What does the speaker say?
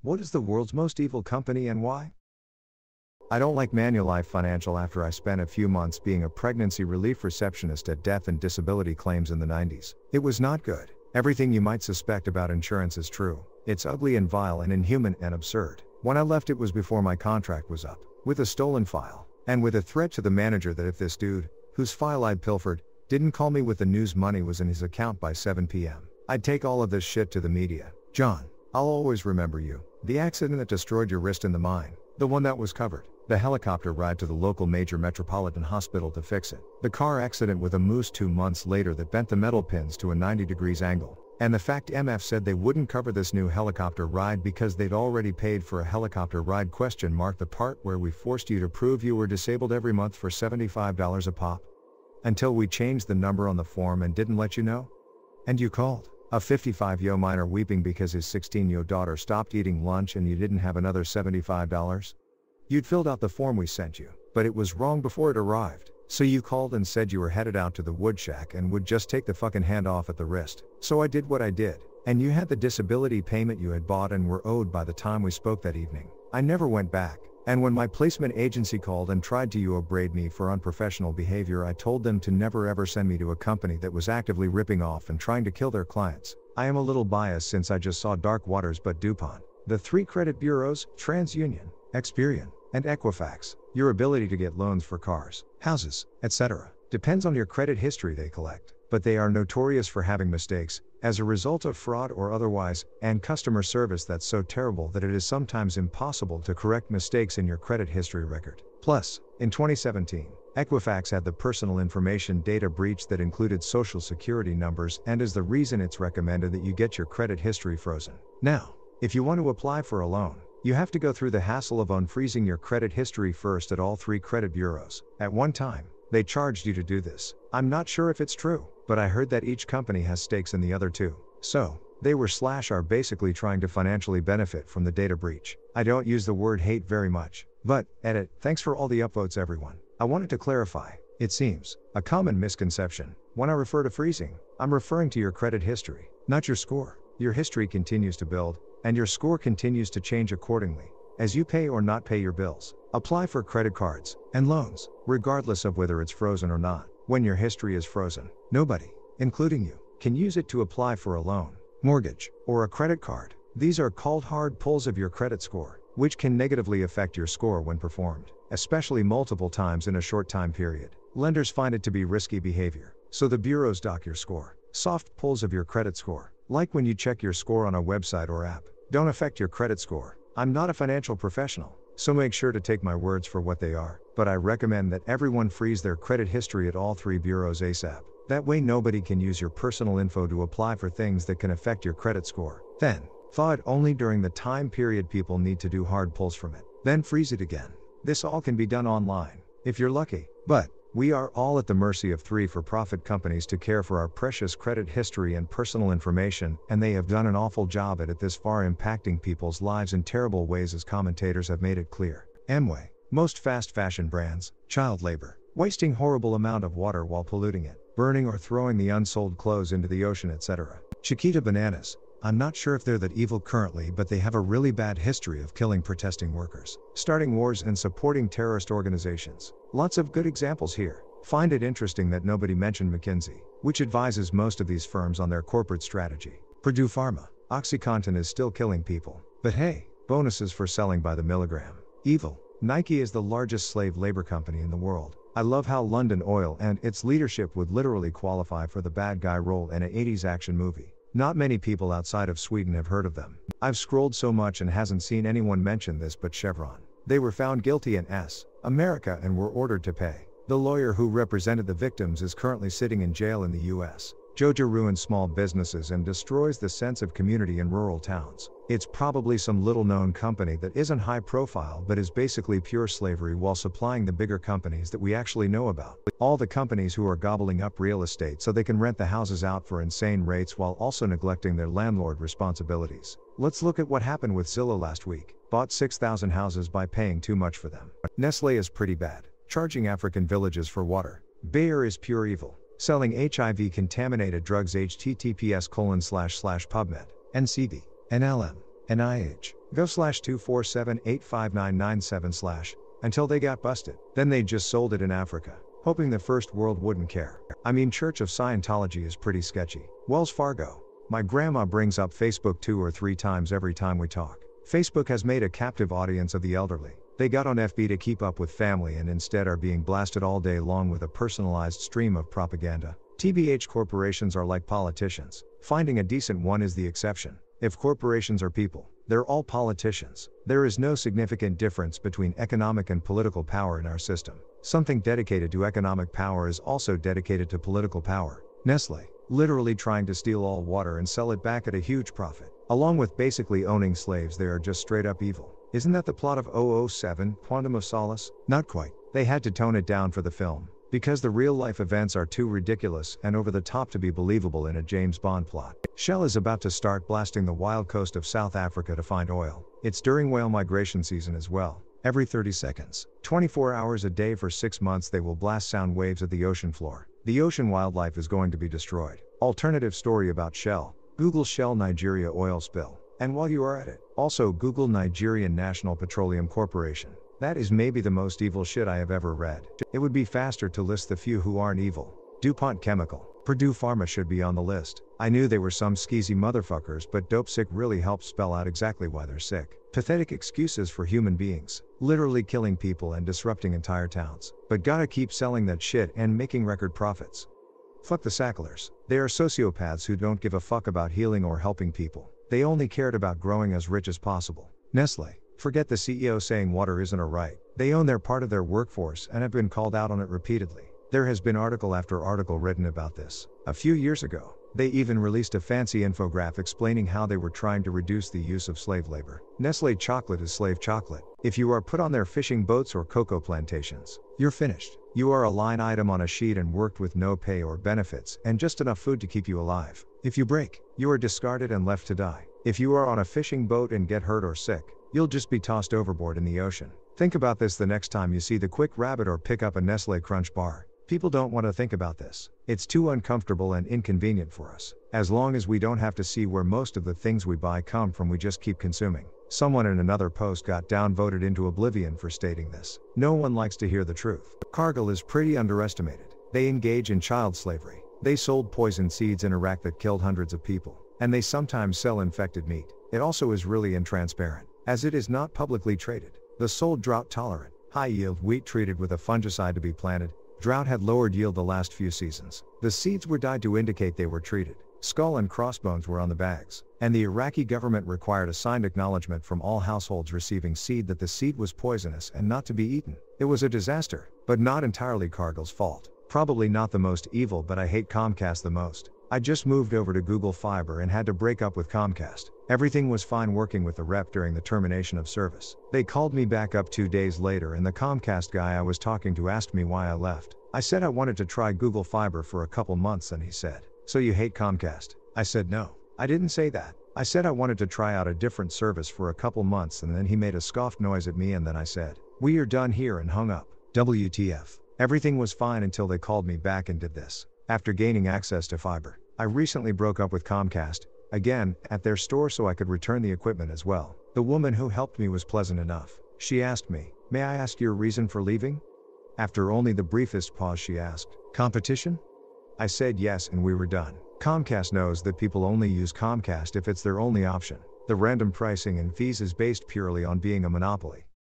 What is the world's most evil company and why? I don't like Manulife Financial after I spent a few months being a pregnancy relief receptionist at death and disability claims in the 90s. It was not good. Everything you might suspect about insurance is true. It's ugly and vile and inhuman and absurd. When I left, it was before my contract was up, with a stolen file, and with a threat to the manager that if this dude, whose file I'd pilfered, didn't call me with the news money was in his account by 7 p.m., I'd take all of this shit to the media. John, I'll always remember you. The accident that destroyed your wrist in the mine. The one that was covered. The helicopter ride to the local major metropolitan hospital to fix it. The car accident with a moose 2 months later that bent the metal pins to a 90 degrees angle. And the fact MF said they wouldn't cover this new helicopter ride because they'd already paid for a helicopter ride ? The part where we forced you to prove you were disabled every month for $75 a pop. Until we changed the number on the form and didn't let you know? And you called. A 55-yo miner weeping because his 16-yo daughter stopped eating lunch and you didn't have another $75? You'd filled out the form we sent you, but it was wrong before it arrived. So you called and said you were headed out to the wood shack and would just take the fucking hand off at the wrist. So I did what I did. And you had the disability payment you had bought and were owed by the time we spoke that evening. I never went back. And when my placement agency called and tried to upbraid me for unprofessional behavior, I told them to never ever send me to a company that was actively ripping off and trying to kill their clients. I am a little biased since I just saw Dark Waters, but DuPont, the 3 credit bureaus, TransUnion, Experian, and Equifax, your ability to get loans for cars, houses, etc., depends on your credit history they collect, but they are notorious for having mistakes, as a result of fraud or otherwise, and customer service that's so terrible that it is sometimes impossible to correct mistakes in your credit history record. Plus, in 2017, Equifax had the personal information data breach that included social security numbers and is the reason it's recommended that you get your credit history frozen. Now, if you want to apply for a loan, you have to go through the hassle of unfreezing your credit history first at all 3 credit bureaus. At one time, they charged you to do this. I'm not sure if it's true, but I heard that each company has stakes in the other 2. So, they are basically trying to financially benefit from the data breach. I don't use the word hate very much, but, edit, thanks for all the upvotes everyone. I wanted to clarify, it seems, a common misconception. When I refer to freezing, I'm referring to your credit history, not your score. Your history continues to build, and your score continues to change accordingly, as you pay or not pay your bills, apply for credit cards, and loans, regardless of whether it's frozen or not. When your history is frozen, nobody, including you, can use it to apply for a loan, mortgage, or a credit card. These are called hard pulls of your credit score, which can negatively affect your score when performed, especially multiple times in a short time period. Lenders find it to be risky behavior, so the bureaus dock your score. Soft pulls of your credit score, like when you check your score on a website or app, don't affect your credit score. I'm not a financial professional, so make sure to take my words for what they are, but I recommend that everyone freeze their credit history at all 3 bureaus ASAP. That way nobody can use your personal info to apply for things that can affect your credit score. Then, thaw it only during the time period people need to do hard pulls from it. Then freeze it again. This all can be done online, if you're lucky. But, we are all at the mercy of 3 for-profit companies to care for our precious credit history and personal information, and they have done an awful job at it this far, impacting people's lives in terrible ways, as commentators have made it clear. Amway, most fast fashion brands, child labor, wasting horrible amount of water while polluting it, burning or throwing the unsold clothes into the ocean, etc. Chiquita Bananas, I'm not sure if they're that evil currently, but they have a really bad history of killing protesting workers, starting wars and supporting terrorist organizations. Lots of good examples here. Find it interesting that nobody mentioned McKinsey, which advises most of these firms on their corporate strategy. Purdue Pharma, OxyContin is still killing people, but hey, bonuses for selling by the milligram. Evil. Nike is the largest slave labor company in the world. I love how London Oil and its leadership would literally qualify for the bad guy role in an 80s action movie. Not many people outside of Sweden have heard of them. I've scrolled so much and hasn't seen anyone mention this but Chevron. They were found guilty in America and were ordered to pay. The lawyer who represented the victims is currently sitting in jail in the US. Georgia ruins small businesses and destroys the sense of community in rural towns. It's probably some little-known company that isn't high profile but is basically pure slavery while supplying the bigger companies that we actually know about. All the companies who are gobbling up real estate so they can rent the houses out for insane rates while also neglecting their landlord responsibilities. Let's look at what happened with Zillow last week. Bought 6,000 houses by paying too much for them. Nestle is pretty bad. Charging African villages for water. Bayer is pure evil. Selling HIV-contaminated drugs. https://PubMed, NCV, NLM, NIH, Go/247859997/ until they got busted. Then they just sold it in Africa, hoping the first world wouldn't care. I mean, Church of Scientology is pretty sketchy. Wells Fargo. My grandma brings up Facebook 2 or 3 times every time we talk. Facebook has made a captive audience of the elderly. They got on FB to keep up with family and instead are being blasted all day long with a personalized stream of propaganda. TBH, corporations are like politicians. Finding a decent one is the exception. If corporations are people, they're all politicians. There is no significant difference between economic and political power in our system. Something dedicated to economic power is also dedicated to political power. Nestle, literally trying to steal all water and sell it back at a huge profit. Along with basically owning slaves, they are just straight up evil. Isn't that the plot of 007, Quantum of Solace? Not quite. They had to tone it down for the film, because the real-life events are too ridiculous and over the top to be believable in a James Bond plot. Shell is about to start blasting the wild coast of South Africa to find oil. It's during whale migration season as well. Every 30 seconds, 24 hours a day for 6 months they will blast sound waves at the ocean floor. The ocean wildlife is going to be destroyed. Alternative story about Shell. Google Shell Nigeria oil spill. And while you are at it, also Google Nigerian National Petroleum Corporation. That is maybe the most evil shit I have ever read. It would be faster to list the few who aren't evil. DuPont Chemical. Purdue Pharma should be on the list. I knew they were some skeezy motherfuckers, but dope sick really helps spell out exactly why they're sick. Pathetic excuses for human beings. Literally killing people and disrupting entire towns. But gotta keep selling that shit and making record profits. Fuck the Sacklers. They are sociopaths who don't give a fuck about healing or helping people. They only cared about growing as rich as possible. Nestle. Forget the CEO saying water isn't a right. They own their part of their workforce and have been called out on it repeatedly. There has been article after article written about this. A few years ago, they even released a fancy infographic explaining how they were trying to reduce the use of slave labor. Nestle chocolate is slave chocolate. If you are put on their fishing boats or cocoa plantations, you're finished. You are a line item on a sheet and worked with no pay or benefits and just enough food to keep you alive. If you break, you are discarded and left to die. If you are on a fishing boat and get hurt or sick, you'll just be tossed overboard in the ocean. Think about this the next time you see the Quick Rabbit or pick up a Nestle Crunch bar. People don't want to think about this. It's too uncomfortable and inconvenient for us. As long as we don't have to see where most of the things we buy come from, we just keep consuming. Someone in another post got downvoted into oblivion for stating this. No one likes to hear the truth. Cargill is pretty underestimated. They engage in child slavery. They sold poison seeds in Iraq that killed hundreds of people. And they sometimes sell infected meat. It also is really intransparent, as it is not publicly traded. The sold drought-tolerant, high-yield wheat treated with a fungicide to be planted. Drought had lowered yield the last few seasons. The seeds were dyed to indicate they were treated. Skull and crossbones were on the bags. And the Iraqi government required a signed acknowledgement from all households receiving seed that the seed was poisonous and not to be eaten. It was a disaster, but not entirely Cargill's fault. Probably not the most evil, but I hate Comcast the most. I just moved over to Google Fiber and had to break up with Comcast. Everything was fine working with the rep during the termination of service. They called me back up 2 days later and the Comcast guy I was talking to asked me why I left. I said I wanted to try Google Fiber for a couple months and he said, "So you hate Comcast?" I said no. I didn't say that. I said I wanted to try out a different service for a couple months and then he made a scoffed noise at me and then I said, "We are done here," and hung up. WTF. Everything was fine until they called me back and did this. After gaining access to fiber, I recently broke up with Comcast, again, at their store so I could return the equipment as well. The woman who helped me was pleasant enough. She asked me, "May I ask your reason for leaving?" After only the briefest pause she asked, "Competition?" I said yes and we were done. Comcast knows that people only use Comcast if it's their only option. The random pricing and fees is based purely on being a monopoly.